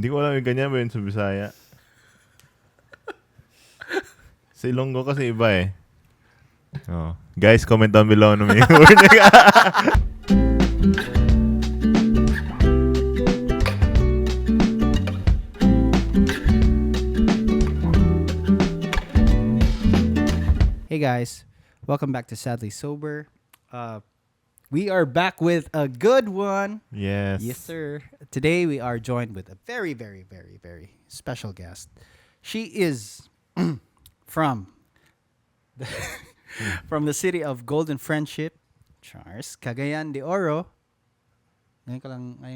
Hindi ko alam yung ganyan ba yun sa Bisaya. Sa Ilonggo kasi iba eh. Oh. Guys, comment down below na may warning. Hey guys, welcome back to Sadly Sober. We are back with a good one. Yes. Yes, sir. Today we are joined with a very, very, very, very special guest. She is from the, from the city of Golden Friendship, Charles, Cagayan de Oro. Ngayon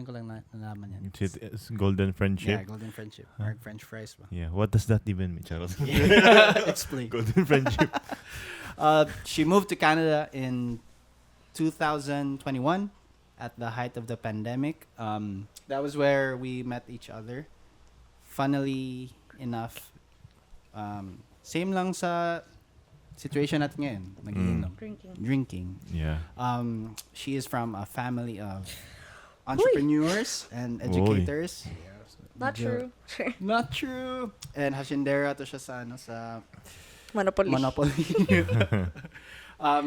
ko lang nalaman yan. It's Golden Friendship. Yeah, Golden Friendship. Or French fries ba? Yeah. What does that even mean, Charles? Explain. Golden Friendship. She moved to Canada in 2021 at the height of the pandemic. That was where we met each other. Funnily enough, same lang sa situation natin ngayon. Nagiinom. Drinking. Yeah. She is from a family of entrepreneurs and educators. Not Medyo- true. Not true. And hashindera to siya sa Monopoly. Monopoly.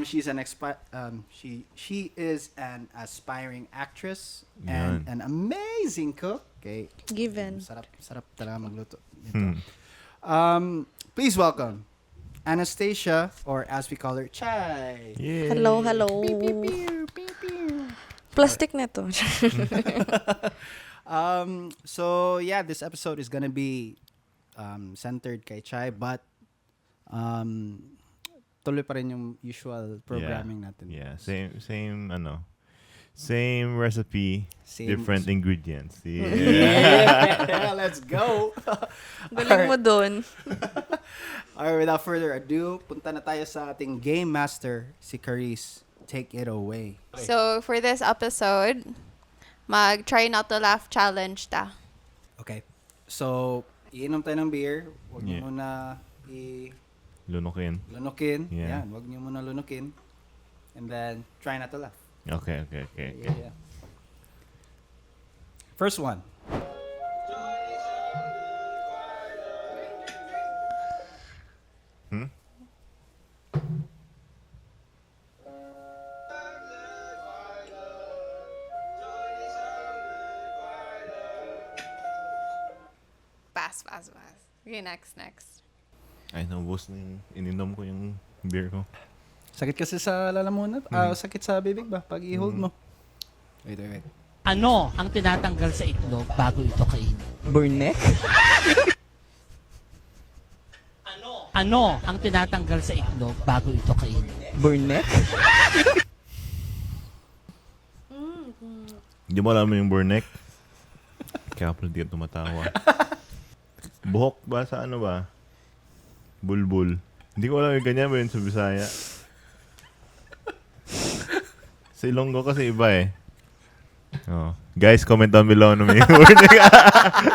She's an she is an aspiring actress and Yan. an amazing cook. Okay. Given. Sarap talaga magluto. Dito. Please welcome Anastasia, or as we call her, Chai. Yeah. Hello. Plastic na to. So yeah, this episode is gonna be centered kay Chai, but tuloy pa rin yung usual programming natin. Yeah. Same recipe, Same- different ingredients. Yeah. Yeah, let's go. Galing mo dun. Alright, without further ado, punta na tayo sa ating game master, si Carice. Take it away. So, for this episode, mag-try not to laugh challenge ta. Okay. So, iinom tayo ng beer. Huwag Yeah. niyo muna Lunukin. lunukin. Yeah. Yan, huwag niyo muna lunukin. And then, try not to laugh. Okay. Yeah. First one. Pass. Okay, next. Ay, naubos na yung ininom ko yung beer ko. Sakit kasi sa lalamunan. Sakit sa bibig ba? Pag i-hold mo. Wait. Ano ang tinatanggal sa itlog bago ito kainin? Burnek? Ano ang tinatanggal sa itlog bago ito kainin? Burnek? Hindi mo alam yung burnek? Kaya pala di ka tumatawa. Buhok ba sa ano ba? Bulbul. Hindi ko alam yung ganyan ba yun sa Bisaya. Sa Ilonggo kasi iba eh. Oh. Guys, comment down below na may warning.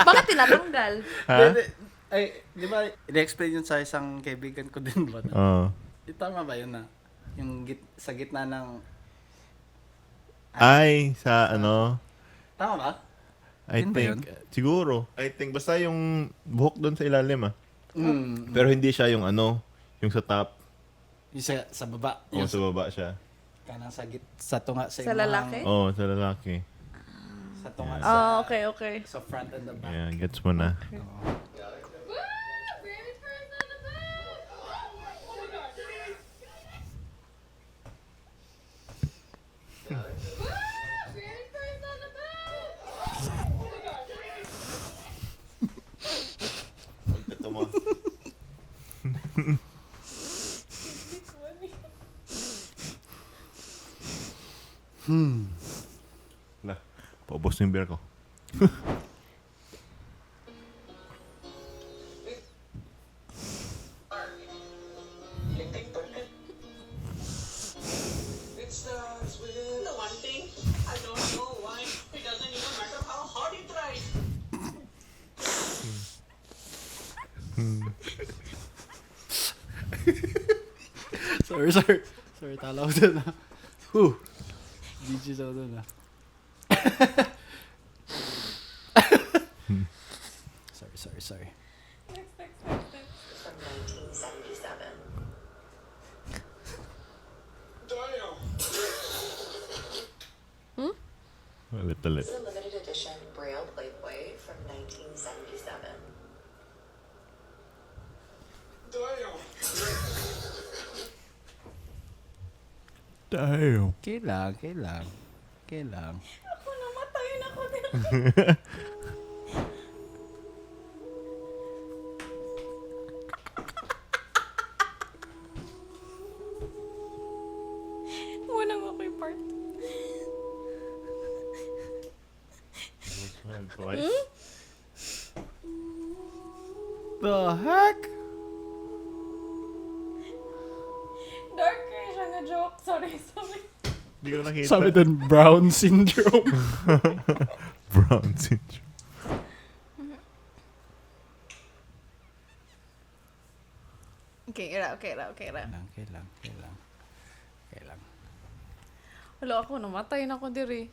Bakit tinatanggal? Ha? Ay, di ba, i-explain yun sa isang kaibigan ko din ba? Oh. Tama ba yun na? Yung sa gitna ng... Ay, sa ano? Tama ba? I Yun ba think, siguro. I think, basta yung buhok doon sa ilalim ah. Mm. Pero hindi siya yung ano, yung sa top. Yung sa baba. O Yung sa baba siya. kanang sa tunga sa Sa imong- lalaki? Oo, sa lalaki. Sa tunga Yeah. sa... Okay. Sa front and the back. Yeah, gets mo na. Ito mo. Lah, paubos na yung beer ko. The one thing I don't know why it doesn't even matter how hard you try. Sorry, tala ko dun ah. GG's ako dun ah. sorry. From 1977. Ulit. It's a limited edition Braille Playboy from 1977. Damn. Kailang. Ako namatay na ako din. Walang okay part. The heck? Darker siya nga joke. Sorry. Hindi ko nakita. Sabi dun, Brown syndrome. Brown syndrome. Okay ra. Kailang. Wala ako, namatay na ako diri.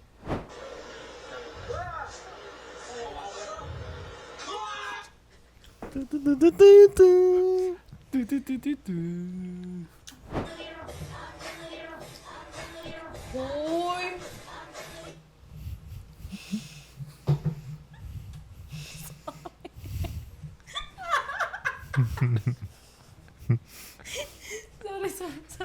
Hoy! sorry.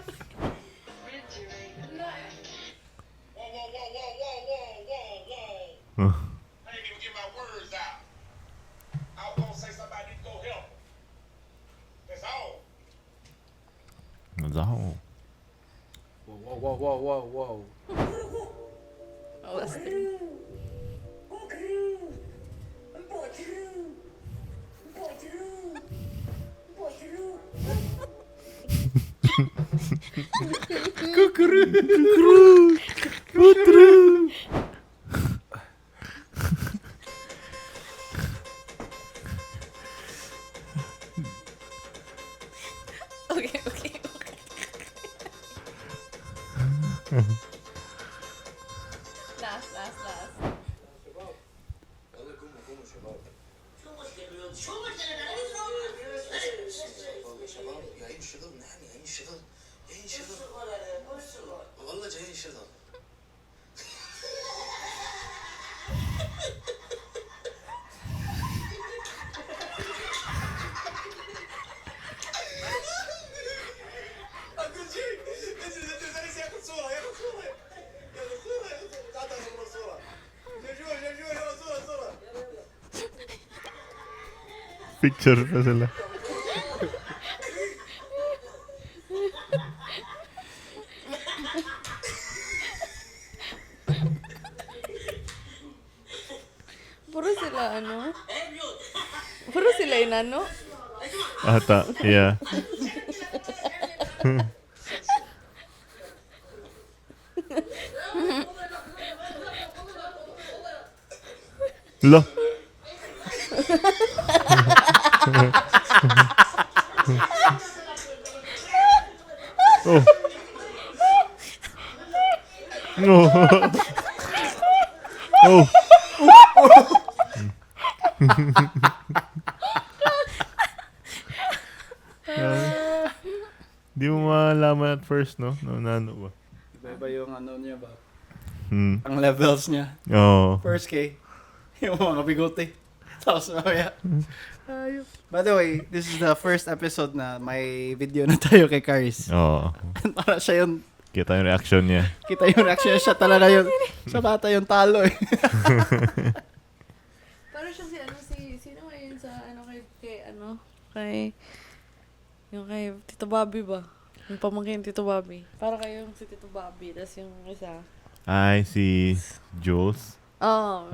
Huh. I didn't even get my words out. I was gonna say somebody need to go help. That's all. Nazaho. Whoa. Oh, that's Okay. Last. والله جايين شغل. اقول شيء انزل ياخذ صوره ياخذ صوره تعال صوره جوا صوره Picture pa sila. Puro sila inano? Ata, yeah. Lo. Oh. No. Oh. Di mo malaman at first, no? No, nano ba? Iba yung ano niya ba? Hmm. Ang levels niya. Oo. First K, yung mga bigote. Tapos mamaya. Ayop. By the way, this is the first episode na may video na tayo kay Karis. Oo. Para siya yung, Kita yung reaction niya. kita yung reaction niya, siya talaga yung, sa bata yung talo eh. Parang siya sino nga yun sa yung kay Tito Bobby ba? Yung pamangkin Tito Bobby. Para kayong si Tito Bobby, tas yung isa. Ay, si Jules. Oh,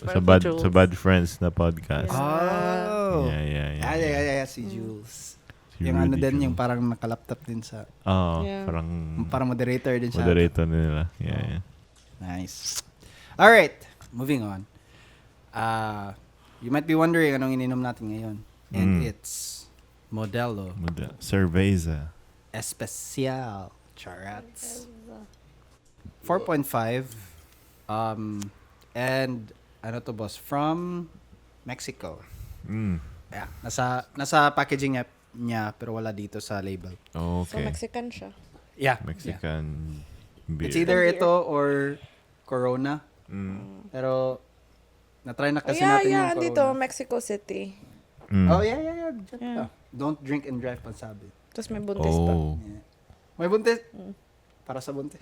Sa Bad Friends na podcast. Oh. Yeah. Si Jules. Si Yung ano Rudy din, Jules. yung parang nakalaptop din sa, Oo, Yeah. parang moderator din siya. moderator nila. Yeah. Nice. Alright, moving on. You might be wondering anong ininom natin ngayon. And it's Modelo Cerveza. Especial. Charats. 4.5. And ano to boss? From Mexico. Yeah, nasa packaging niya pero wala dito sa label. So, Okay. Mexican siya. Yeah. Mexican Yeah. beer. It's either Beer. ito or Corona. Pero na-try na Oh, kasi yeah, natin yung andito, Corona. Mexico City. Oh, yeah. Diyan Yeah. pa. Don't drink and drive pag sabi. Tapos may buntis pa. Oh. Yeah. May buntis. Para sa buntis.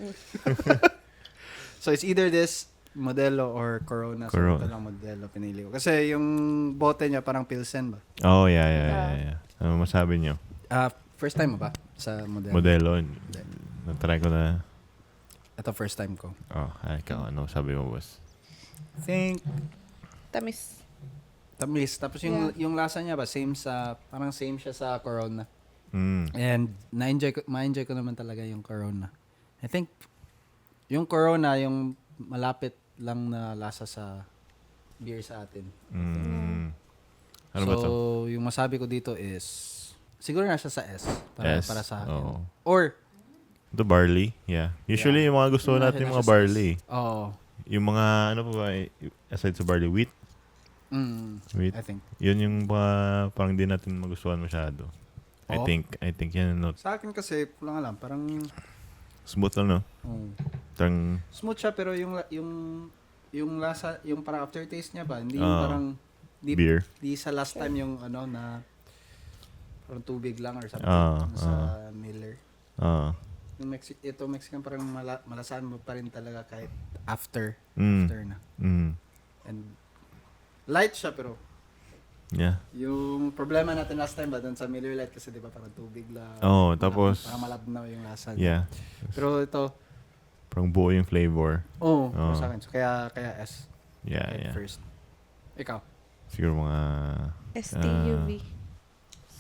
So it's either this Modelo or Corona. So Corona. ito lang Modelo pinili ko. Kasi yung bote niya parang Pilsen ba? Oh, yeah. Ano masabi nyo? First time mo ba sa Modelo? Modelo. Na-try ko na. Ito first time ko. Oh, ikaw, ano sabi mo, boss? I think Tamis. tamis. Tapos yung lasa niya ba parang same siya sa Corona. And ma-enjoy ko naman talaga yung Corona. I think yung Corona yung malapit lang na lasa sa beer sa atin. Ano so, ba to? yung masabi ko dito is siguro na siya sa S S. para sa akin. Oo. Or The barley, yeah. Usually, yung mga gusto natin, yung mga siya sa barley. S. Oo. Yung mga, ano pa ba, aside sa barley, wheat? Wheat. I think. Yun yung parang di natin magustuhan masyado. I Oo. think yan, no? Sa akin kasi, lang alam, parang Smooth lang, no? Parang, smooth siya pero yung lasa, yung parang aftertaste niya ba, hindi yung Oo. parang beer. di sa last time yung ano na parang tubig lang or something sa Miller. Yung Mexican parang malasahan mo pa rin talaga kahit after na. And light siya pero Yeah. yung problema natin last time ba doon sa Miller Lite kasi di ba parang tubig lang. Oh, tapos, parang malabnaw yung lasa. yeah. Pero ito, Parang buo yung flavor. oh, Oo. sa akin. So, kaya S Yeah, at yeah. first. Ikaw? Siguro mga STUV.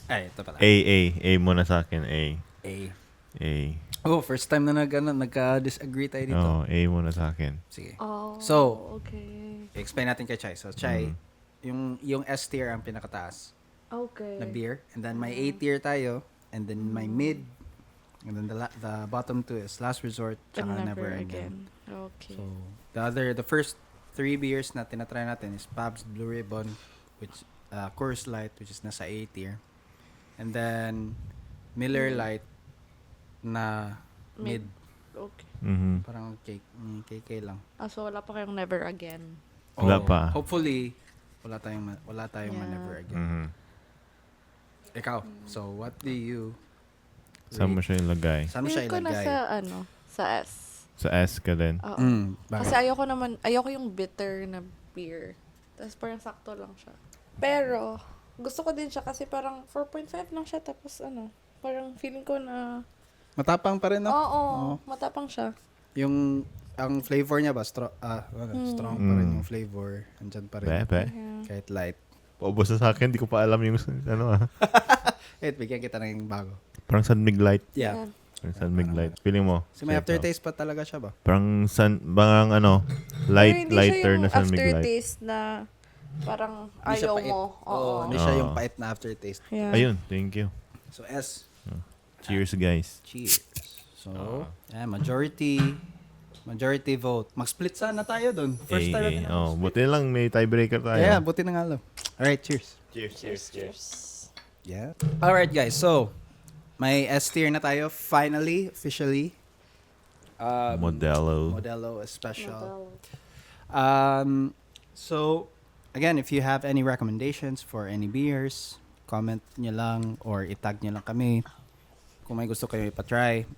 Ay, ito pala. A muna sa akin, A. A. Oh, first time na nagka-disagree tayo dito. Oh, A muna sa akin. Sige. Oh, So, okay. I-explain natin kay Chai. So, Chai, yung S tier ang pinakataas Okay. na beer. And then may A tier tayo. And then may mid. And then the bottom two is Last Resort And tsaka never Never again. Again. Okay. So, the first 3 beers na tinatry natin is Pabst Blue Ribbon, which Coors Light, which is nasa A tier. And then Miller Lite na mid. Okay. Mhm. Parang KK lang. So wala pa kayong never again. Wala pa. Hopefully, wala tayong Yeah. Never Again. Mhm. Ikaw, so what do you Saan mo siya ilagay? Saan mo siya Feel ko ilagay? sa S. Sa S ka din? Oo. Bakit? Kasi ayoko yung bitter na beer. Tapos parang sakto lang siya. Pero, gusto ko din siya kasi parang 4.5 lang siya. Tapos parang feeling ko na, Matapang pa rin, no? oo, Oo. matapang siya. Ang flavor niya ba? Strong pa rin yung flavor. Andyan pa rin. Bebe. Yeah. Kahit light. Paubos na sa akin, di ko pa alam yung Bigyan kita ng bago. Parang San Mig Light. Yeah. Parang San Mig Light. Feeling mo? So may aftertaste pa talaga siya ba? Parang Pero hindi lighter siya na yung San Mig Light. aftertaste na parang Hindi siya ayaw pait. mo. Oo. Hindi siya Oo. yung pait na aftertaste. Yeah. Ayun, thank you. So S. Cheers, guys. Cheers. So, majority vote. Mag-split sana tayo doon. First time natin. Buti na lang may tiebreaker tayo. Yeah, buti na nga lang. Alright, cheers. Cheers. Yeah. Alright, guys. So, may S tier na tayo. Finally, officially. Modelo Special. So, again, if you have any recommendations for any beers, comment nyo lang or itag nyo lang kami kung may gusto kayo ipatry.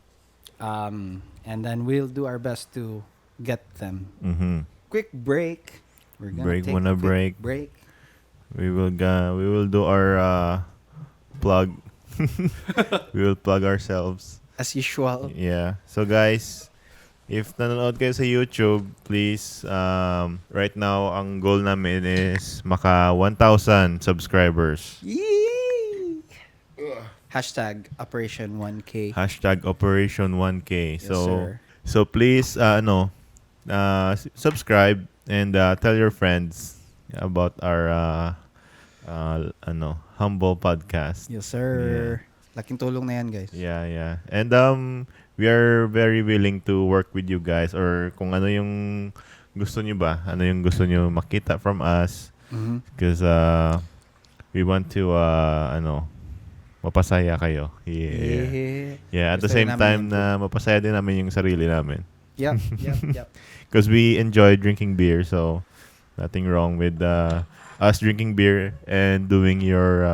And then we'll do our best to get them. Mhm. Quick break. We're gonna Break take muna, a quick break. We will do our plug. We will plug ourselves. As usual. Yeah. So guys, if nanonood kayo sa YouTube, please right now ang goal namin is maka 1,000 subscribers. Yee! Hashtag Operation 1K. Hashtag Operation 1K. Yes, So sir. so please subscribe and tell your friends about our humble podcast. Yes, sir. Laking tulong na yan, guys. Yeah. And we are very willing to work with you guys or kung ano yung gusto niyo ba? Ano yung gusto niyo makita from us? Mhm. Because we want to mapasaya kayo. Yeah, at the Gusto same namin time yun. na mapasaya din namin yung sarili namin. Yep. Because we enjoy drinking beer, so nothing wrong with us drinking beer and doing your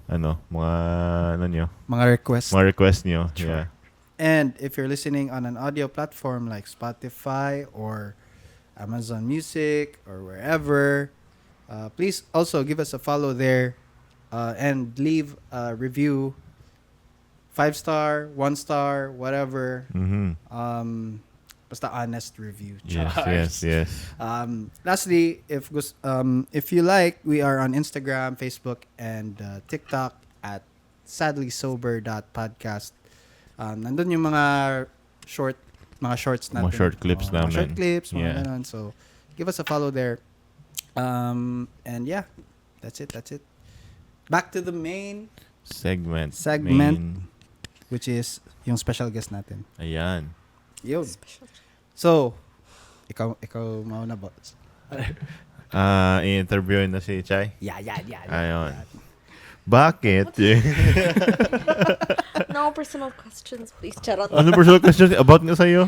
Mga requests. mga request nyo. Sure. Yeah. And if you're listening on an audio platform like Spotify or Amazon Music or wherever, please also give us a follow there and leave a review. 5-star, 1-star, whatever. Mm-hmm. Basta honest review. Yes. Lastly, if you like, we are on Instagram, Facebook, and TikTok at sadlysober.podcast. Nandun yung mga shorts natin. Mga short clips Mga namin. short clips, mga Yeah. ganun. So, give us a follow there. And yeah, that's it. Back to the main, Segment. Segment. which is yung special guest natin. Ayan. Yun. So, ikaw mauna, boss. I-interviewin na si Chay. Yeah. Ayun. Bakit? No personal questions, please. Charot. Ano personal question about nga sa'yo?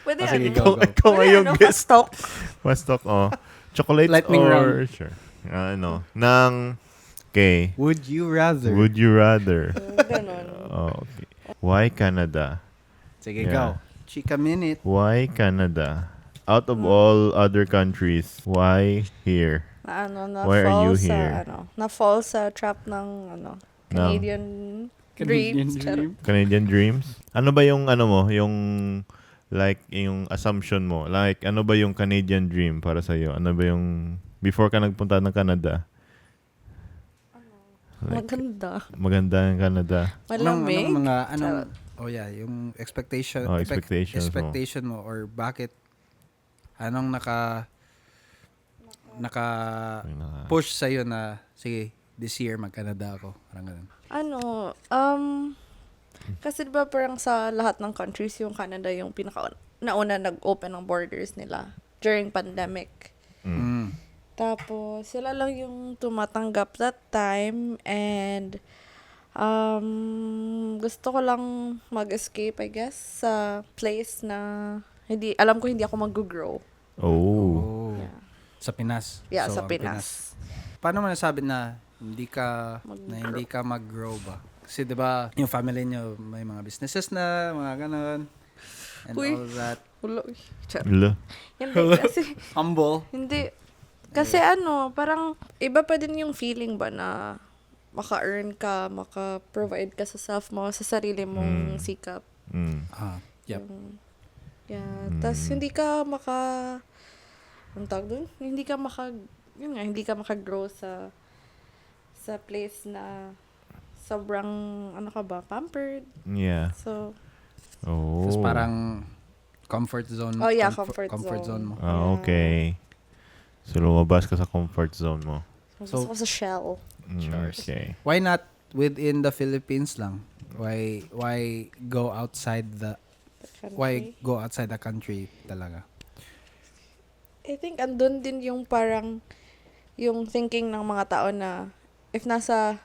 Pwede Sige, ano? go. Ikaw Pwede yung ano? guest. Fast talk. Fast talk, Chocolate Lightning or... round. Sure. Okay. Would you rather? Would you rather? Ganon. Okay. Why Canada? Sige, Yeah. go. Chika minute. Why Canada? Out of all other countries, why here? Why are you here? Na-fall sa trap ng Canadian dreams. Charot. Canadian dreams? Ano ba yung yung yung assumption mo? Like, ano ba yung Canadian dream para sa'yo? Ano ba yung, before ka nagpunta ng Canada? Like, maganda ang Canada. Malamig. Charot. Yung expectation. Expectations mo. mo or bakit push sa'yo na sige, this year mag-Canada ako. Parang ganun. Kasi diba parang sa lahat ng countries, yung Canada yung nauna nag-open ng borders nila during pandemic. Tapos, sila lang yung tumatanggap that time and gusto ko lang mag-escape, I guess, sa place na alam ko hindi ako mag-grow. Oh. Yeah. Sa Pinas. Yeah, So, sa ang Pinas. Paano mo nasabi na hindi ka mag-grow ba? Kasi 'di ba, yung family niyo may mga businesses na, mga ganun. And Uy. all that. Hala. Hindi kasi Humble. hindi kasi parang iba pa din yung feeling ba na maka-earn ka, maka-provide ka sa self mo, sa sarili mong sikap. Yep. Yeah. Tas hindi ka anong tawag dun? Hindi ka maka-grow sa place na sobrang pampered. Yeah. So, Oh. Tapos parang comfort zone. Oh, yeah, comfort comfort zone mo. Okay. So, lumabas ka sa comfort zone mo. gusto ko sa shell. Okay. Why not within the Philippines lang? Why go outside the country talaga? I think andun din yung parang yung thinking ng mga tao na if nasa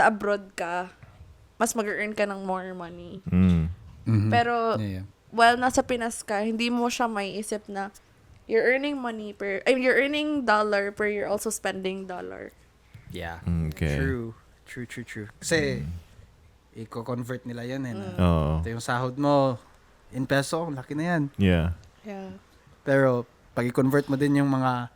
abroad ka, mas mag-earn ka ng more money. Mhm. Pero Yeah. while nasa Pinas ka, hindi mo siya maiisip na you're earning you're earning dollar per you're also spending dollar. Yeah. Okay. True. Kasi i-convert nila yan Oo. Ito yung sahod mo in peso, laki na yan. Yeah. Yeah. Pero pag i-convert mo din yung mga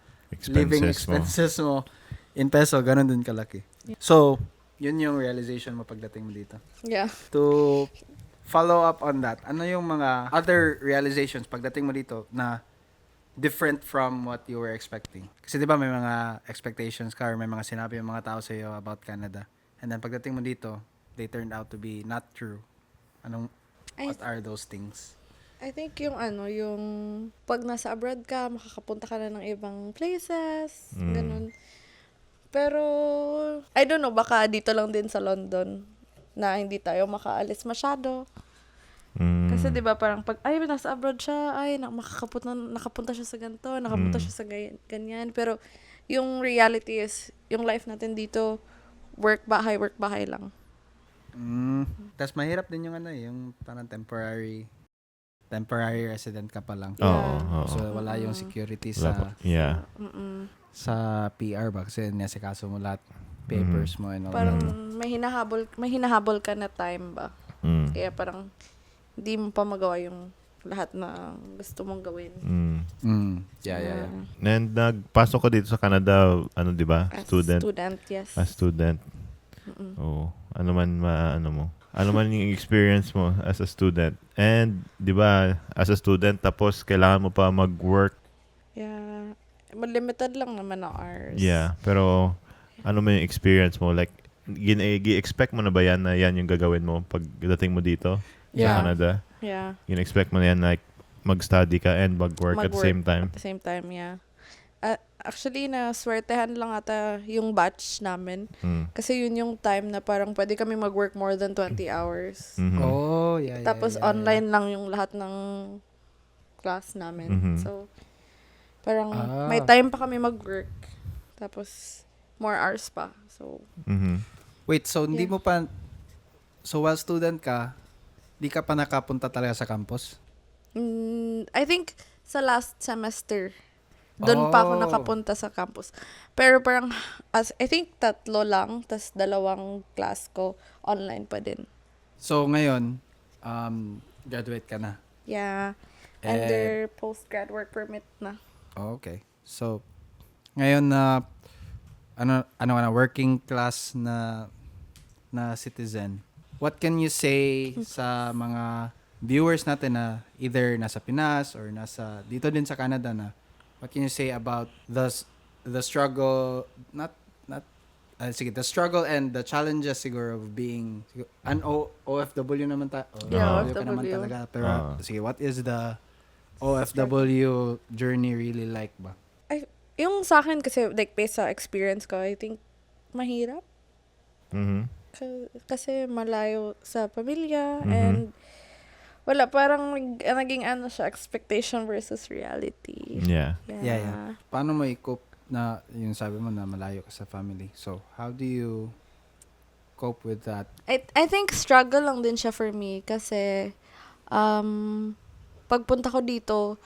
living expenses mo in peso, ganun din kalaki. So, yun yung realization mo pagdating mo dito. Yeah. To follow up on that, ano yung mga other realizations pagdating mo dito na different from what you were expecting? Kasi di ba may mga expectations ka or may mga sinabi yung mga tao sa iyo about Canada. And then pagdating mo dito, they turned out to be not true. What are those things? I think yung yung pag nasa abroad ka, makakapunta ka na ng ibang places, ganun. Pero, I don't know, baka dito lang din sa London na hindi tayo makaalis masyado. Kasi 'di ba parang pag nasa abroad siya, nakapunta siya sa ganito, nakapunta siya sa ganyan. Pero yung reality is, yung life natin dito, work, bahay lang. Tapos mahirap din yung yung parang temporary resident ka pa lang. Oo. So wala yung security Wala pa. sa Yeah. sa PR ba kasi nasikaso mo lahat papers mo and all. Parang may hinahabol ka na time ba? Mm. Kaya parang hindi mo pa magawa yung lahat na gusto mong gawin. Yeah. And nagpasok ko dito sa Canada, ano 'di ba? As Student. yes. As student. Oo. Ano man ano man yung experience mo as a student. And 'di ba, as a student tapos kailangan mo pa mag-work. Yeah. Limited lang naman ang hours. Yeah, pero ano man yung experience mo, like gi-expect mo na ba yan na yan yung gagawin mo pag dating mo dito Yeah. sa Canada? Yeah. Gin-expect mo na yan like mag-study ka and mag-work at the same time? At the same time, yeah. Actually, naswertehan lang ata yung batch namin. Kasi yun yung time na parang pwede kami mag-work more than 20 hours. Mhm. Oh, yeah. Tapos online lang yung lahat ng class namin. Mhm. So, parang Ah. may time pa kami mag-work. Tapos, more hours pa. So, Mhm. Wait, so hindi Yeah. mo pa so while student ka, di ka pa nakapunta talaga sa campus? I think sa last semester, doon pa ako Oh. nakapunta sa campus. Pero parang, I think 3 lang, tas 2 class ko, online pa din. So ngayon, graduate ka na. Yeah. Eh, Under post-grad work permit na. Oh, okay. So ngayon na ano na working class na citizen. What can you say sa mga viewers natin na either nasa Pinas or nasa dito din sa Canada na what can you say about the struggle the struggle and the challenges siguro of being an OFW naman Yeah, OFW ka naman OFW. talaga pero sige, what is the OFW journey really like ba? Yung sa akin kasi, like, based sa experience ko, I think, mahirap. Mhm. Kasi malayo sa pamilya, and wala, parang naging ano siya, expectation versus reality. Yeah. Yeah. Paano mo i-cope na yung sabi mo na malayo ka sa family? So, how do you cope with that? I think struggle lang din siya for me kasi pagpunta ko dito,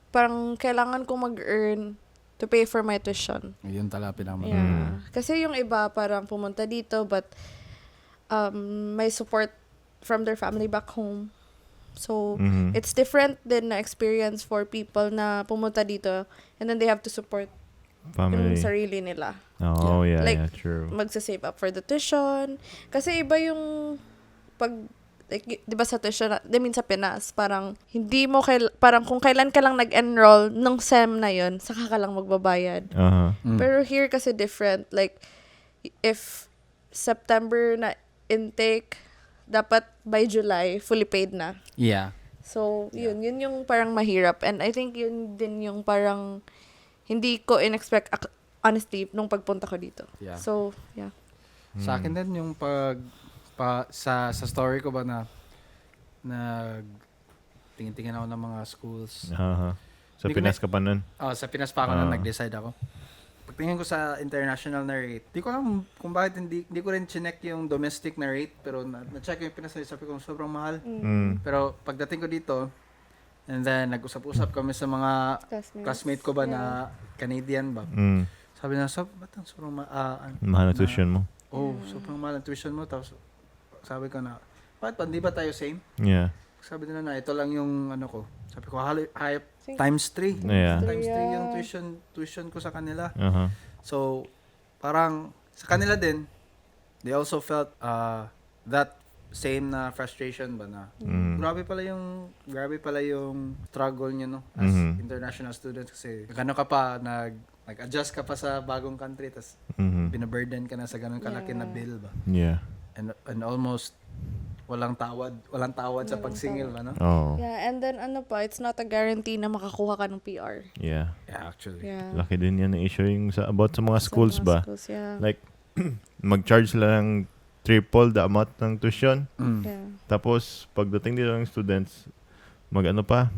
parang kailangan ko mag-earn to pay for my tuition. Yun talaga pinaka Yeah. Kasi yung iba parang pumunta dito but may support from their family back home. So, it's different din na experience for people na pumunta dito and then they have to support Family. yung sarili nila. Oh, yeah, Like, yeah, true. Magsa-save up for the tuition. Kasi iba yung like, di ba sa tuition, sa Pinas, parang hindi mo, parang kung kailan ka lang nag-enroll nung SEM na yun, saka ka lang magbabayad. Pero here kasi different. Like, if September na intake, dapat by July, fully paid na. Yeah. So, yun yung parang mahirap. And I think yun din yung parang hindi ko in-expect, honestly, nung pagpunta ko dito. Yeah. So, yeah. Sa akin din yung sa story ko ba na tingin-tingin ako ng mga schools. Sa Hindi ko Pinas ka pa nun? Sa Pinas pa ako na nag-decide ako. Pagtingin ko sa international na rate, di ko alam kung bakit hindi ko rin chinek yung domestic na rate, pero na-check yung Pinas na sabi ko sobrang mahal. Pero pagdating ko dito, and then nag-usap-usap kami sa mga classmate ko ba na Canadian ba. Sabi na, ba't ang sobrang Mahal na tuition mo? Sobrang mahal ang tuition mo. Tapos sabi ko na, bakit pa, hindi ba tayo same? Yeah. Sabi nila na, ito lang yung ano ko. Sabi ko, times 3. Yeah. Times 3 yung tuition ko sa kanila. Uh-huh. So, parang sa kanila din, they also felt that same na frustration ba na grabe pala yung struggle niyo no as international students kasi gano ka pa nag-adjust ka pa sa bagong country tas binaburden ka na sa ganun kalaki na bill ba. Yeah. And almost walang tawad sa pagsingil ba no? Oh. Yeah, and then it's not a guarantee na makakuha ka ng PR. Yeah. Yeah, actually. Yeah. Laki din yan na issue yung about sa mga schools Sa mga ba? schools, yeah. Like, mag-charge lang triple the amount ng tuition. Yeah. Tapos, pagdating dito ng students, magtanggap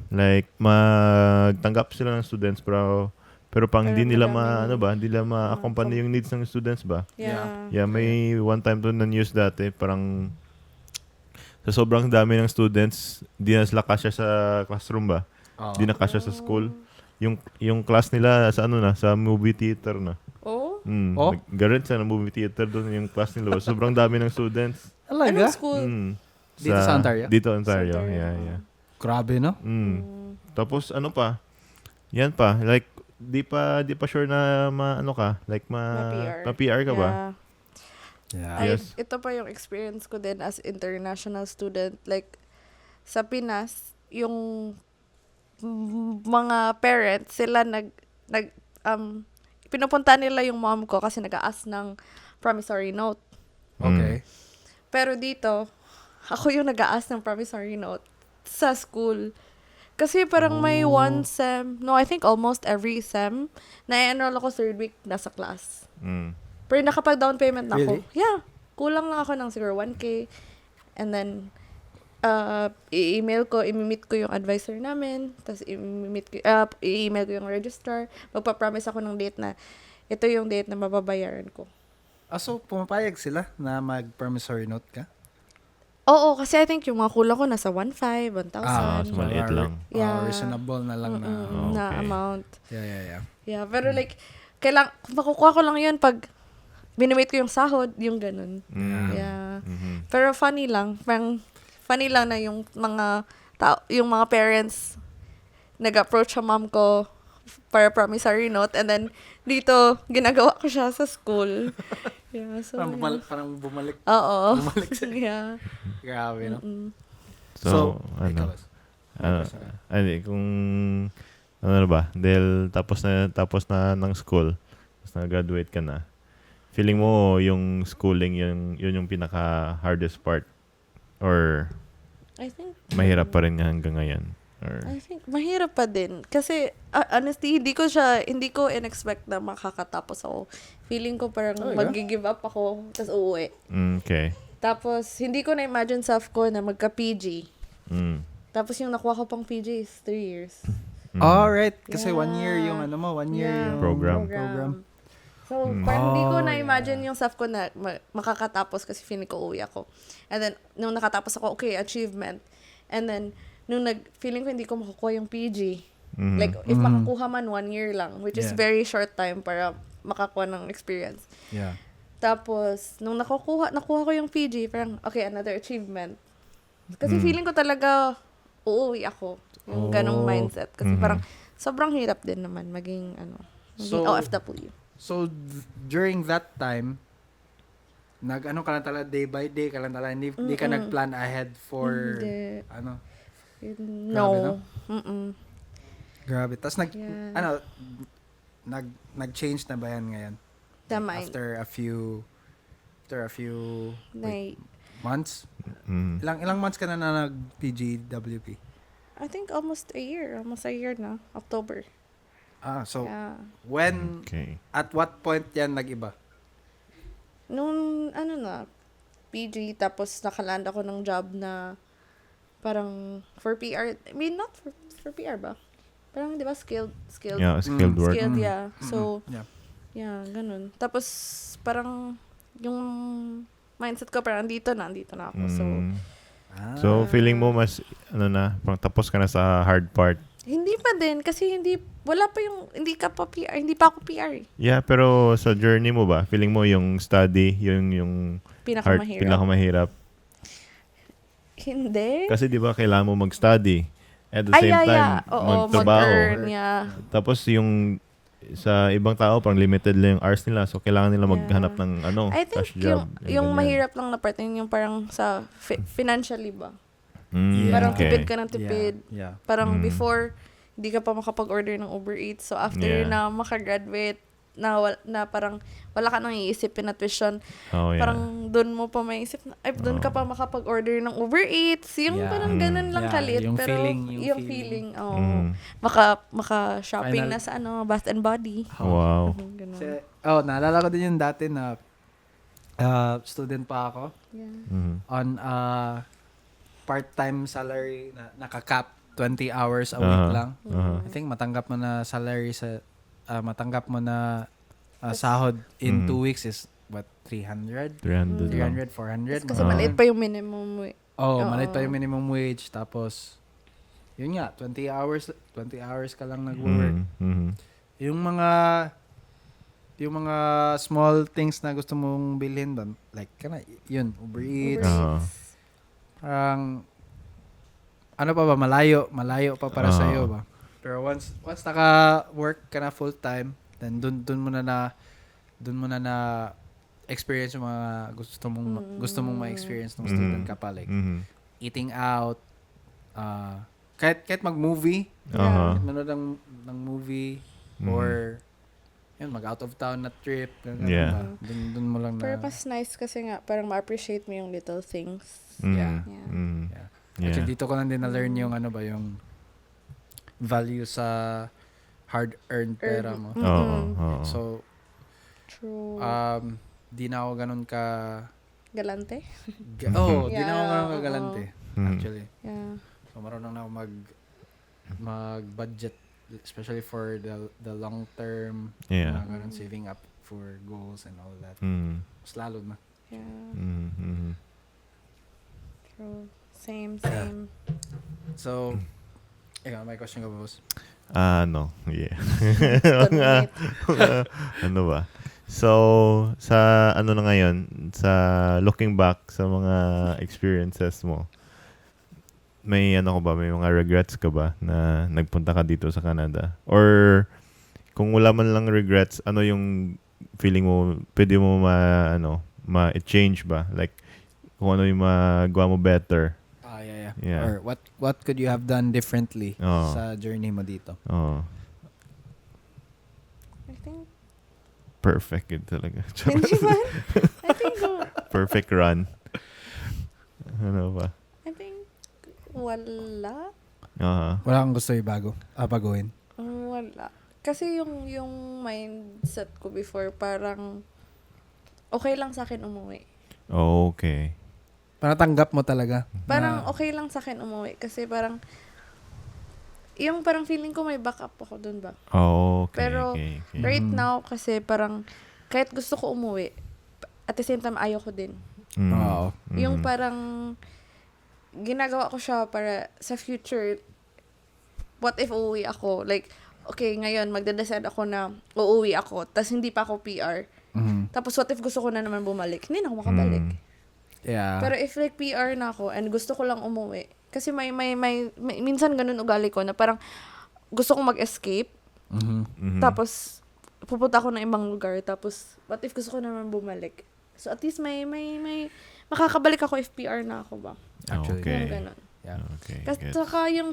sila ng students pero Pero pang Pero hindi nila madaming- hindi nila ma-accompany yung needs ng students ba? Yeah. Yeah, may one time to na news dati, parang sa sobrang dami ng students, di na sila kasya sa classroom ba? Di na kasya sa school. Yung class nila sa movie theater na. Oh? Oh? Nag-garant sa movie theater doon yung class nila. Sobrang dami ng students. Talaga? Anong school? Dito sa Ontario? Dito Ontario, Sa Ontario. yeah. Grabe, no? Tapos ano pa? Yan pa, like di pa sure na ma-PR ka ba? Yeah. Yeah. Yes. Ito pa yung experience ko din as international student. Like, sa Pinas, yung mga parents, sila pinupunta nila yung mom ko kasi nag-ask ng promissory note. Okay. Pero dito, ako yung nag-ask ng promissory note sa school. Kasi parang may one sem, I think almost every sem, na-enroll ako third week nasa class. Pero nakapag-down payment na ako. Really? Yeah. Kulang lang ako ng siguro 1K. And then, i-email ko, i-meet ko yung advisor namin. Tapos, i-email ko yung registrar. Magpa-promise ako ng date na, ito yung date na mababayaran ko. So, pumapayag sila na mag-promissory note ka? Oo, kasi I think yung mga kulang ko nasa 1,500, 1,000. so maliit lang. Yeah. Reasonable na lang na. Na Okay. amount. Yeah. Yeah, pero like, makukuha ko lang yun pag binimit ko yung sahod, yung ganun. Yeah. Pero funny lang na yung mga yung mga parents nag-approach sa mom ko para promissory note, and then dito ginagawa ko siya sa school. Yeah, so Parang bumalik. Oo. Bumalik sa- Yeah. Grabe, no? So, ikaw, kung ano na ba, dahil tapos na ng school, tapos na-graduate ka na, feeling mo yung schooling, yun yung pinaka-hardest part? Or I think mahirap pa rin nga hanggang ngayon? Or, I think mahirap pa din. Kasi, honestly, hindi ko in-expect na makakatapos ako. Feeling ko parang mag-give up ako, tapos uuwi. okay. Tapos, hindi ko na-imagine self ko na magka-PG. Mm. Tapos, yung nakuha ko pang PG is 3 years. Alright. Kasi Yeah. 1 year yung yung Program. So, parang hindi ko na-imagine yung self ko na makakatapos kasi feeling ko uwi ako. And then, nung nakatapos ako, okay, achievement. And then, feeling ko hindi ko makukuha yung PG. Like, if makakuha man 1 year lang, which is Yeah. very short time para makakuha ng experience. Yeah. Tapos, nung nakuha ko yung PG, parang, okay, another achievement. Kasi feeling ko talaga, uuwi ako. Yung ganong mindset. Kasi parang, sobrang hirap din naman maging OFW. So, during that time, nag-ano ka lang talaga, day by day ka lang talaga, hindi ka nag-plan ahead for, Hindi. no? No. Mm-mm. Grabe. Tapos Yeah. nag-change na ba yan ngayon? Tama. After a few Na- months? Mm. Ilang months ka na nag-PGWP? I think almost a year. Almost a year na. October. So, Yeah. when, Okay. at what point yan nag-iba? Nung, PG, tapos nakaland ako ng job na parang for PR. I mean, not for PR ba? Parang, di ba, skilled. Yeah, skilled work. Skilled, yeah. So, Yeah. yeah, ganun. Tapos, parang, yung mindset ko, parang dito na ako. So, So, feeling mo mas, parang tapos ka na sa hard part. hindi pa din. Kasi hindi pa ako PR eh. Yeah, pero sa journey mo ba, feeling mo yung study, yung Pinakamahirap. pinakamahirap? Hindi. Kasi di ba kailangan mo mag-study at the same time Oo, magtrabaho. mag-earn, yeah. Tapos yung sa ibang tao parang limited lang yung hours nila, so kailangan nila maghanap ng I cash think job. yung ganyan. mahirap lang na part yun yung parang sa financially ba? Mm, Parang okay. tipid ka ng tipid. Yeah. Parang before, hindi ka pa makapag-order ng Uber Eats. So, after Yeah. na makagraduate, na parang wala ka nang iisipin na tuition. Oh, yeah. Parang doon mo pa maisip na, doon ka pa makapag-order ng Uber Eats. Yung Yeah. parang ganun lang Yeah, kalit. yung pero feeling, yung feeling. Oo. Mm. Maka-shopping Final- na sa Bath and Body. Wow. Ganun. Naalala ko din yung dati na student pa ako. Yeah. Mhm. On part-time salary na naka-cap 20 hours a week lang. Uh-huh. I think matanggap mo na salary sa matanggap mo na sahod in Mhm. 2 weeks is what, 300? 300 lang. 300, 400? Kasi Ah. maliit pa yung minimum mo eh. Oh, Oo. maliit pa yung minimum wage. Tapos, yun nga, 20 hours ka lang nag-work. Mhm. Yung mga small things na gusto mong bilhin doon, like, yun, Uber Eats. Ah. Parang, ano pa ba, malayo pa para sa iyo ba? Pero once naka-work ka na full-time, then dun mo na experience yung mga gusto mong ma-experience nung student ka pa, like Mhm. eating out, kahit mag-movie, Aha. manood ng movie, or yun, mag-out of town na trip, ganun Yeah. ba? Dun mo lang Pero na, mas nice kasi nga, parang ma-appreciate mo yung little things. Mhm. Yeah. Yeah. Mhm. Yeah. Yeah. Actually, dito ko lang din na-learn yung yung value sa hard-earned pera mo. Mm. Oo. Oo. So, True. di na ako ganun ka... Galante? di na ako Yeah, ganun oo. kagalante. Mhm. Actually. Yeah. So, marunong na ako mag-budget, especially for the long term, Yeah. ganun, saving up for goals and all that. Mhm. Mas lalo na. Yeah. Mhm. Mhm. True. Same. So, ikaw, may question ka ba, boss? No. Yeah. Donate. Ano ba? So, sa ano na ngayon, sa looking back sa mga experiences mo, may may mga regrets ka ba na nagpunta ka dito sa Canada? Or kung wala man lang regrets, ano yung feeling mo, pwede mo ma-change ba? Like, kung ano yung magawa mo better. Yeah. Yeah. Or what could you have done differently Oo. sa journey mo dito? Oh, I think, perfect yun talaga. hindi man. I think, Perfect run. Ano ba? I think, wala. Aha. Wala kang gusto baguhin? Wala. Kasi yung mindset ko before, parang, okay lang sa akin umuwi. Okay. Para tanggap mo talaga. Parang na- okay lang sa akin umuwi. Kasi parang, yung parang feeling ko may backup ako dun ba? Okay. Pero, okay. Right now, kasi parang, kahit gusto ko umuwi, at the same time, ayaw ko din. Mm. Oo. Yung Mhm. parang, ginagawa ko siya para sa future, what if uuwi ako? Like, okay, ngayon, magde-decide ako na uuwi ako, tas hindi pa ako PR. Mhm. Tapos, what if gusto ko na naman bumalik? Hindi na ako makabalik. Yeah. Pero if like PR na ako and gusto ko lang umuwi, kasi may minsan ganun ugali ko na parang gusto kong mag-escape, Mhm. Mhm. tapos pupunta ako ng ibang lugar, tapos what if gusto ko naman bumalik? So at least may makakabalik ako if PR na ako ba? Actually. Okay. Yung ganun. Yeah. Okay. Kasi gets. saka yung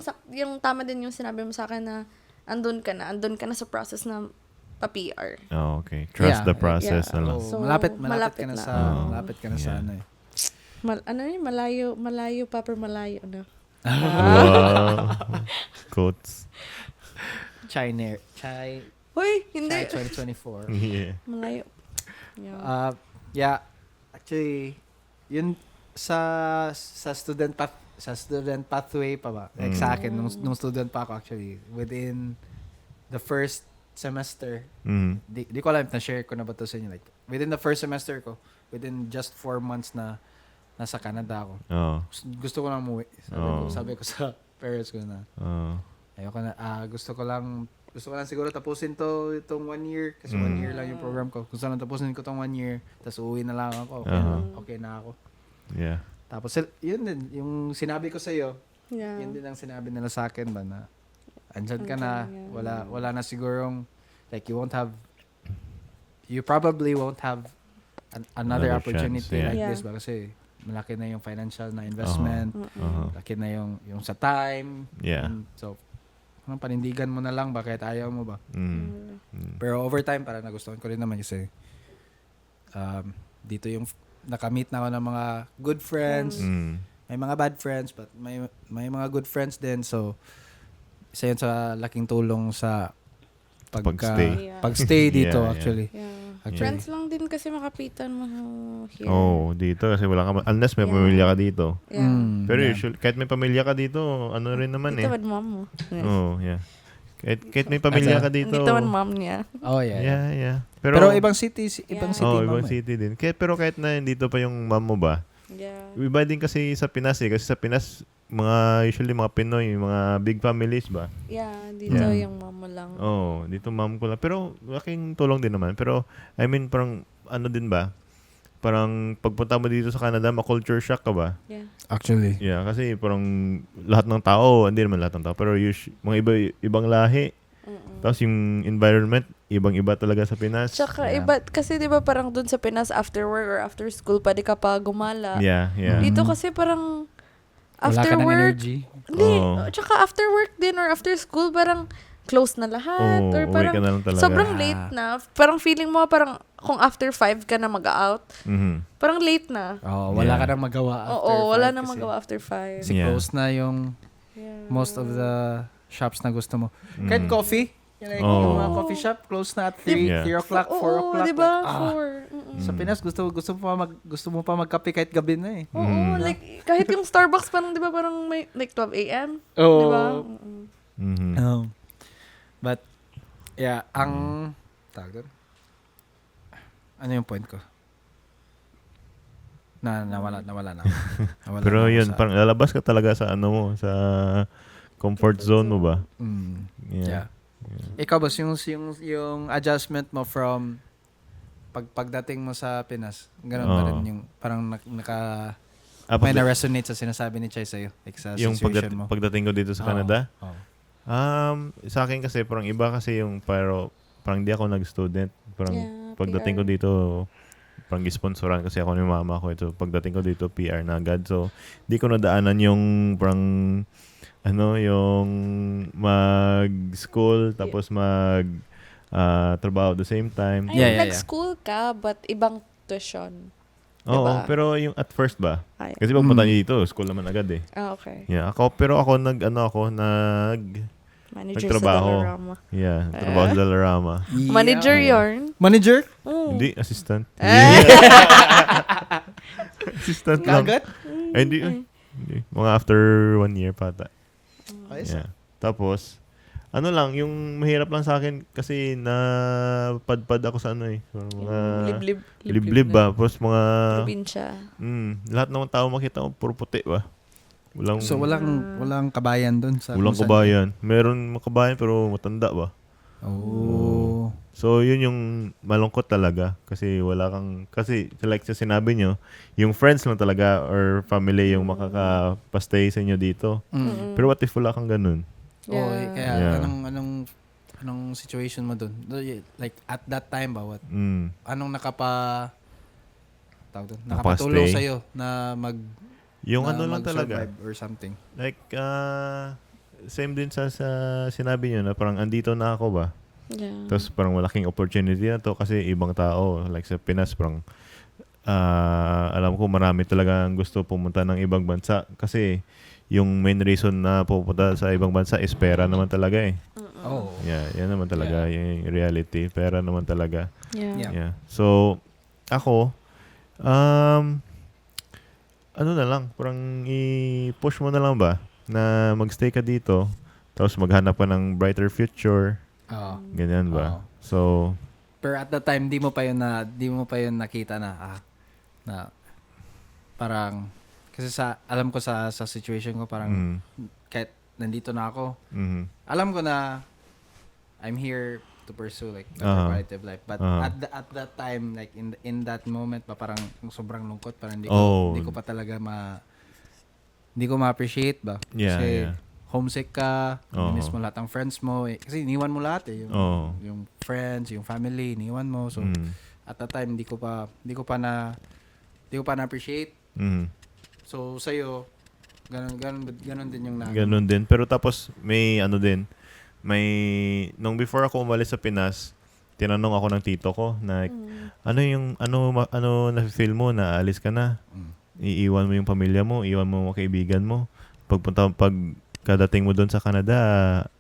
tama din yung sinabi mo sa akin na andun ka na sa process na pa-PR. Okay. Trust Yeah. the process Yeah. na lang. So, So, malapit malapit ka na na. sa Oo. malapit ka na sa Yeah. ano eh. Malayo pa pero malayo na. Wow. Quotes. Chai Hoy, hindi. 2024. Yeah. Malayo. Yeah. Yeah. Actually, yun sa student pathway pa ba? Like sa akin nung student pa ako actually within the first semester, Mhm. di ko alam na share ko na ba to sa inyo, like within the first semester ko, within just 4 months na nasa Canada ako. Oh. Gusto ko lang umuwi. Sabi ko sa parents ko na Oh. ayoko na, gusto ko lang siguro tapusin itong 1 year kasi 1 year lang yung program ko. Gusto lang tapusin ko itong 1 year tapos uwi na lang ako. Okay na ako. Yeah. Tapos yun din, yung sinabi ko sa iyo, Yeah. yun din ang sinabi nila sa akin ba na andyan ka na, Yeah. wala na sigurong like you probably won't have another Another opportunity chance, yeah. like Yeah. this ba kasi malaki na yung financial na investment, Uh-huh. laki na yung sa time. Yeah. And so panindigan mo na lang ba kahit ayaw mo ba. Mm. Pero over time, parang nagustuhan ko rin naman kasi dito yung nakamit na ako ng mga good friends. Mm. May mga bad friends, but may mga good friends din. So, isa yun sa laking tulong sa Pagstay. pagstay dito Yeah, yeah. actually. Yeah. Actually. Friends lang din kasi makapitan mo here. Oh, dito kasi wala ka unless may Yeah. pamilya ka dito. Yeah. Mm, Pero yeah. usually kahit may pamilya ka dito, ano rin naman Ito eh. bad mom mo. Yeah. Oh, yeah. Kahit may pamilya ka dito. Dito man mom niya. Oh, yeah. Yeah. Pero ibang city, Yeah. ibang mama, eh. city din. Pero kahit na dito pa yung mom mo ba, Yeah. iba din kasi sa Pinas eh. Kasi sa Pinas, usually mga Pinoy, mga big families ba? Yeah, dito Yeah. yung mom mo lang. Dito mom ko lang. Pero laking tulong din naman. Pero, I mean, parang, ano din ba? Parang, pagpunta mo dito sa Canada, ma-culture shock ka ba? Yeah. Actually. Yeah, kasi parang lahat ng tao, hindi naman lahat ng tao, pero mga ibang lahi. Tapos yung environment, ibang-iba talaga sa Pinas. Tsaka Yeah. iba, kasi di ba parang dun sa Pinas after work or after school, pwede ka pa gumala. Yeah. Dito kasi parang Wala after ka ng work, energy. hindi, Oo. tsaka after work din or after school, parang close na lahat. Oo, or uwi parang ka na lang talaga. sobrang late na. Parang feeling mo parang kung after 5 ka na mag-out, Mhm. parang late na. Oh, wala Yeah. ka nang magawa after Oo, wala 5 nang kasi magawa after 5. Kasi Yeah. close na yung Yeah. most of the shops na gusto mo. Mhm. Kahit coffee, like, Oo. yung mga coffee shop, close na at 3, Yeah. 3 o'clock, 4 Oo, o'clock. di ba? like, 4. Sa Pinas, gusto mo pa magkape kahit gabi na eh. Oo, like, kahit yung Starbucks parang, di ba, parang may, like, 12 a.m.? Oo. Di ba? Mhm. But, yeah, tawag doon? Ano yung point ko? Nawala na. Nawala Pero na ako yun, sa- parang lalabas ka talaga sa ano mo, sa comfort zone mo ba? Mm, Yeah. yeah. Ikaw boss, yung adjustment mo from pagdating mo sa Pinas, ganun ba Oo. rin yung parang Ah, may na-resonate sa sinasabi ni Chai sa'yo? Like sa yung situation mo? pagdating ko dito sa Oo. Canada, Oo. sa akin kasi parang iba kasi yung parang di ako nag-student. Parang Yeah, pagdating ko PR. dito, parang gisponsoran kasi ako ng mama ko. So pagdating ko dito, PR na agad. So di ko nadaanan yung parang yung mag-school tapos trabaho at the same time. Ay, Yeah. nag-school ka, but ibang tuition. Oo, diba? pero yung at first ba? Ay. Kasi pagpunta niyo dito, school naman agad eh. Okay. Yeah, ako Manager Nagtrabaho. sa Dollarama. trabaho sa Dollarama. Manager yarn. Manager? Oh. Hindi, assistant. Eh. Assistant lang. Kagat? Ay, hindi. Mga after 1 year pata. Ayos. Yeah. Tapos, yung mahirap lang sa akin kasi napadpad ako sa so, mga liblib ba? Tapos mga, Probinsya. lahat ng tao makita mo, puro puti ba? So walang kabayan doon sa Walang kung saan- kabayan. Meron mga kabayan pero matanda ba? Oh. So, yun yung malungkot talaga. Kasi kasi like sa sinabi nyo, yung friends lang talaga or family yung makakapastay sa inyo dito. Mm. Pero what if wala kang ganun? Oh, kaya Yeah. anong situation mo doon? Like at that time ba anong Nakapastay. nakapatulong sa na Yung na lang talaga. mag-survive or something? Like, same din sa sinabi nyo na parang andito na ako ba? Yeah. Tapos parang malaking opportunity na to kasi ibang tao. Like sa Pinas, parang alam ko marami talaga ang gusto pumunta ng ibang bansa. Kasi yung main reason na pupunta sa ibang bansa is pera naman talaga eh. Oh. Yeah, yan naman talaga yung reality. Pera naman talaga. Yeah. Yeah. So, ako, na lang, parang i-push mo na lang ba na magstay ka dito, tapos maghanap ka ng brighter future, Oo. ganyan ba? Oo. So, Pero at that time di mo pa yun nakita na parang kasi alam ko sa situation ko parang kahit nandito na ako, alam ko na I'm here to pursue like better quality of life. But at that time, like in that moment pa parang sobrang lungkot, parang hindi ko pa talaga hindi ko ma-appreciate ba? Yeah, Kasi yeah. homesick ka, miss mo lahat ng friends mo. Kasi iniwan mo lahat eh. Yung friends, yung family, iniwan mo. So at that time, hindi ko pa na-appreciate. So sa'yo, ganun din yung ganun din. Pero tapos, may nung before ako umalis sa Pinas, tinanong ako ng tito ko na ano na-feel mo na alis ka na? Iiwan mo yung pamilya mo, iiwan mo mga kaibigan mo. Pagkadating mo doon sa Canada,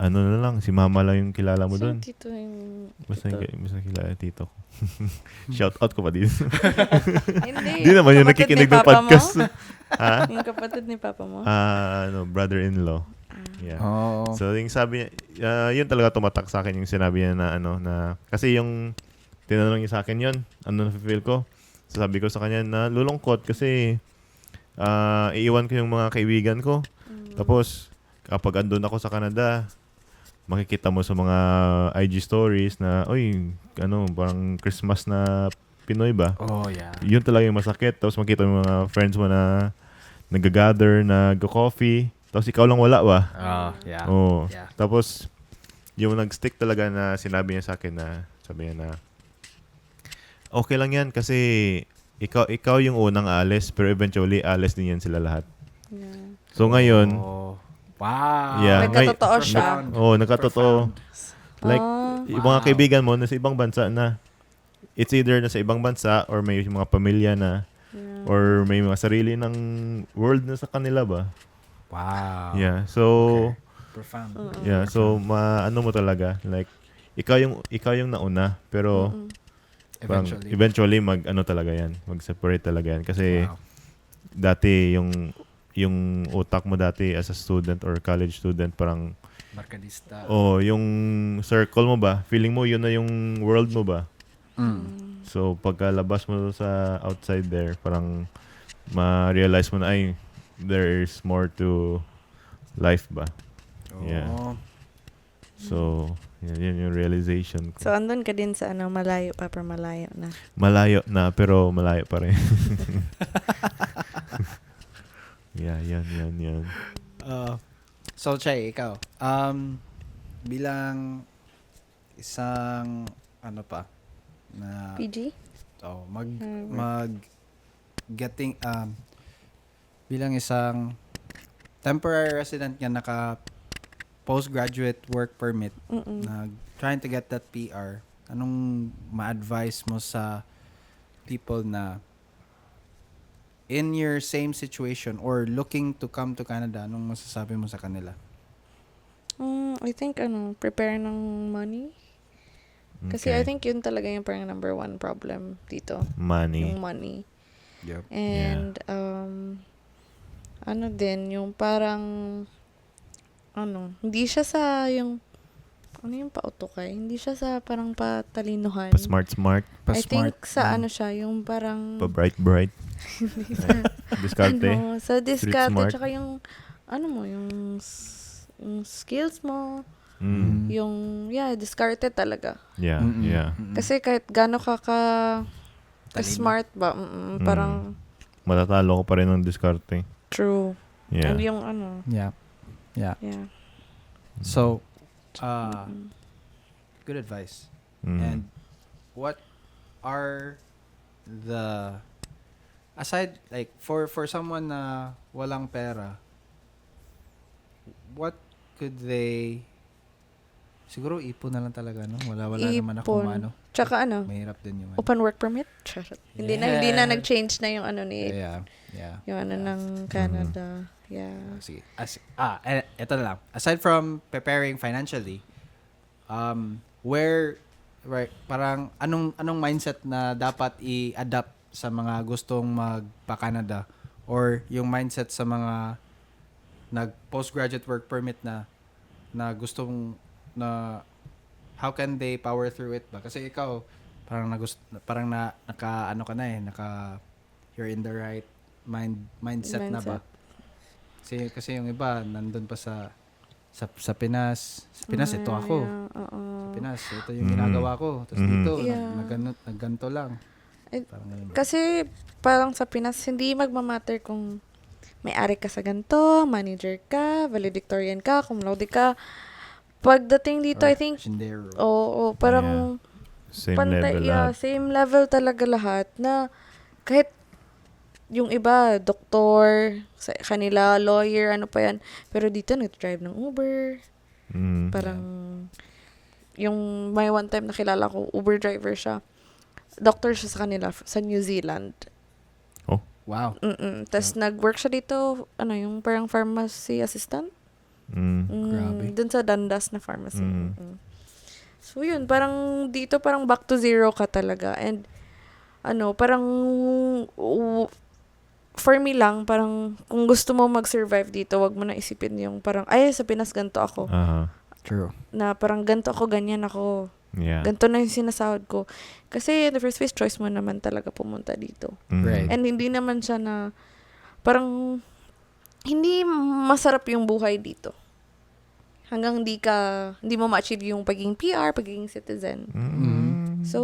na lang, si mama lang yung kilala mo doon. Tito yung... Basta kilala tito ko. Shout out ko pa din. Hindi. Di naman yung Kapatid nakikinig ni ng Papa podcast. Mo? Ha? Yung kapatid ni Papa mo? Brother-in-law. Yeah. Oh. So, yung sabi niya, yun talaga tumatak sa akin yung sinabi niya na na kasi yung tinanong niya sa akin yun, ano na feel ko. Sabi ko sa kanya na lulungkot kasi iiwan ko yung mga kaibigan ko. Tapos kapag andun ako sa Canada, makikita mo sa mga IG stories na parang Christmas na Pinoy ba? Oh, yeah. Yun talaga yung masakit. Tapos makita mo yung mga friends mo na nag-gather, nag-coffee. Tapos ikaw lang wala ba? Yeah. Oo. Yeah. Tapos, yung nag-stick talaga na sinabi niya sa akin na, sabi niya na, okay lang yan kasi ikaw yung unang alis, pero eventually alis din yan sila lahat. Yeah. So ngayon, Oh. Wow. yeah, Nagkatotoo siya. nagkatotoo. Like, Ah. yung mga kaibigan mo nasa ibang bansa na, it's either nasa ibang bansa or may mga pamilya na, or may mga sarili ng world na sa kanila ba? Wow. Yeah. So, Profound. yeah, so ano mo talaga, like ikaw yung nauna, pero parang eventually talaga yan, mag-separate talaga yan kasi Wow. dati yung utak mo dati as a student or college student parang Markadista. yung circle mo ba, feeling mo yun na yung world mo ba? So pagkalabas mo sa outside there, parang ma-realize mo na there is more to life ba? Yeah. Oh. So, yan yung realization ko. So, andun ka din sa malayo pa, pero malayo na. Malayo na, pero malayo pa rin. Yeah, yan. So, Chay, ikaw. Bilang isang na PG? bilang isang temporary resident nga naka postgraduate work permit, trying to get that PR, anong ma-advise mo sa people na in your same situation or looking to come to Canada? Anong masasabi mo sa kanila? I think, prepare ng money. Kasi I think yun talaga yung parang number one problem dito. Money. Yung money. Yep. And, yung parang, hindi siya sa yung, yung pa-autokay? Hindi siya sa parang patalinuhan. Pa-smart. I think sa siya, yung parang, Pa-bright. Diskarte. sa diskarte, smart. tsaka yung, yung skills mo, Mm. yung, diskarte talaga. Yeah, yeah. Kasi kahit gaano ka smart ba, parang, Matatalo ko pa rin ng diskarte. true. Yeah. And yung Yeah. yeah. So, good advice. Mm. And what are the aside like for someone na walang pera, what could they siguro ipon na lang talaga, no? Wala naman ako Ipon. mano. Tsaka Mahirap din yung open work permit? Charot. Hindi na nag-change na yung ni Yeah. yung ng Canada. Yeah. Sige. Ito na lang. Aside from preparing financially, parang anong mindset na dapat i-adapt sa mga gustong magpa-Canada or yung mindset sa mga nag-postgraduate work permit na gustong na how can they power through it ba? Kasi ikaw parang you're in the right mindset na ba? Kasi yung iba nandun pa sa Pinas. Sa Pinas ito ako. Yeah, Sa Pinas ito yung ginagawa ko. Tapos dito nagganto lang. Parang ganun ba? Kasi parang sa Pinas, hindi magmamatter kung may-ari ka sa ganito, manager ka, valedictorian ka, cum laude ka. Pagdating dito, Or I think, Shindero. parang Same pantay, level lahat. same level talaga lahat na kahit yung iba, doktor, sa kanila, lawyer, ano pa yan. Pero dito, nag-drive ng Uber. Mm. Parang, yung may one time nakilala ko, Uber driver siya. Doctor siya sa kanila, sa New Zealand. Wow. Tapos nag-work siya dito, yung parang pharmacy assistant. Grabe. Dun sa Dundas na pharmacy. So yun, parang dito parang back to zero ka talaga. And parang for me lang, parang kung gusto mo mag-survive dito, wag mo na isipin yung parang, ay, sa Pinas ganito ako. Aha. True. Na parang ganito ako, ganyan ako. Yeah. Ganito na yung sinasahod ko. Kasi in the first place, choice mo naman talaga pumunta dito. Right. And hindi naman siya na, parang, hindi masarap yung buhay dito. Hanggang hindi mo ma-achieve yung pagiging PR, pagiging citizen. So,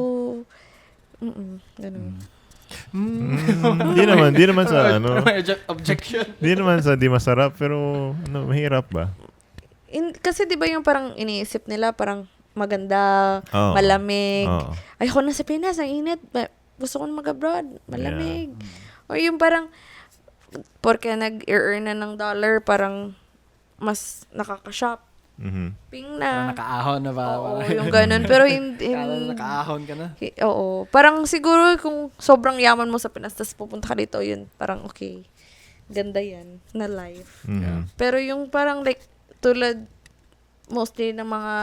ganun. Hindi naman sa ano. Objection. Hindi naman sa di masarap, pero mahirap ba? Kasi di ba yung parang iniisip nila, parang maganda, Oo. malamig. Oo. Ayoko na sa Pinas, ang init. Gusto ko na mag-abroad, malamig. Or yung parang, porque nag-earn na ng dollar, parang mas nakaka-shop. Ping Parang na. nakaahon na ba? Oo, yung ganun. Pero hindi. Kala nakaahon ka na. Oo. Parang siguro kung sobrang yaman mo sa Pinas, tapos pupunta ka dito, yun, parang okay. Ganda yan na life. Pero yung parang like, tulad mostly ng mga,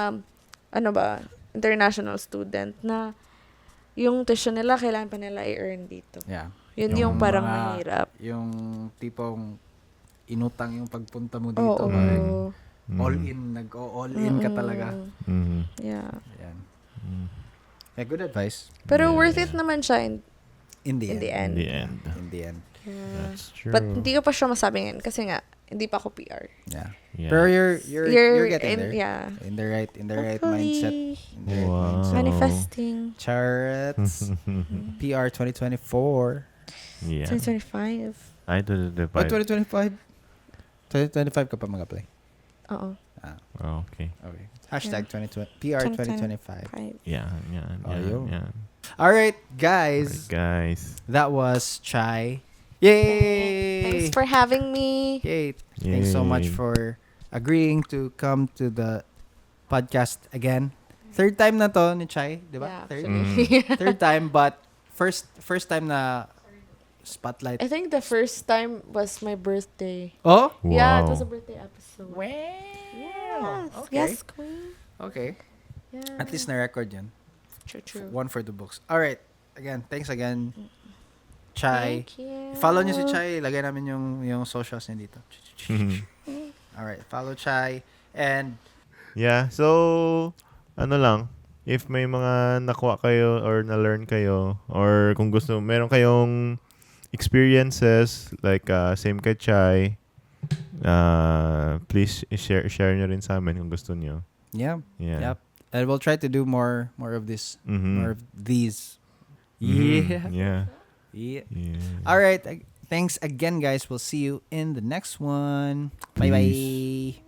international student na yung tuition nila, kailangan pa nila i-earn dito. Yeah. Yun yung parang mga- mahirap. Yung tipong inutang yung pagpunta mo Oo. dito. Like, all in. Nag-all in ka talaga. Yeah. Yan. Yeah, good advice. Pero worth it naman siya In the in the end. end. In the end. In the end. Yeah. That's true. But hindi ko pa siya masabi ngayon kasi nga, hindi pa ako PR. Yeah. Yeah. Pero you're getting there. Yeah. In the right Hopefully. mindset. In the right Wow. mindset. Manifesting. Chariots. PR 2024. Yeah. 2025. Ay, Oh, 2025? 2025 ka pa mag-apply. Oo. Oh, okay. Okay. Hashtag 2020, PR 2025. Yeah. Ayun. Yeah. All right, Alright, guys. guys. That was Chai. Yay! Thanks for having me. Yay. Thanks so much Yay. for agreeing to come to the podcast again. Third time na to ni Chai, di ba? Yeah, Third? actually. Third time, but first time na spotlight. I think the first time was my birthday. Oh? Yeah, it Wow. was a birthday episode. Yes. Okay. Yes, queen. Okay. Yeah. At least na-record yun. True. One for the books. All right. Again, thanks again, Chai. Thank you. Follow nyo si Chai. Lagay namin yung socials niya dito. Alright. Follow Chai. And Yeah, so ano lang, if may mga nakuha kayo or na-learn kayo or kung gusto, meron kayong experiences like same kay Chai, please share nyo rin sa amin kung gusto nyo. yeah. Yeah. Yep. And we'll try to do more of this. Mhm. More of these. Mhm. Yeah. Yeah. Yeah. Yeah. All right. Thanks again, guys. We'll see you in the next one. Bye-bye.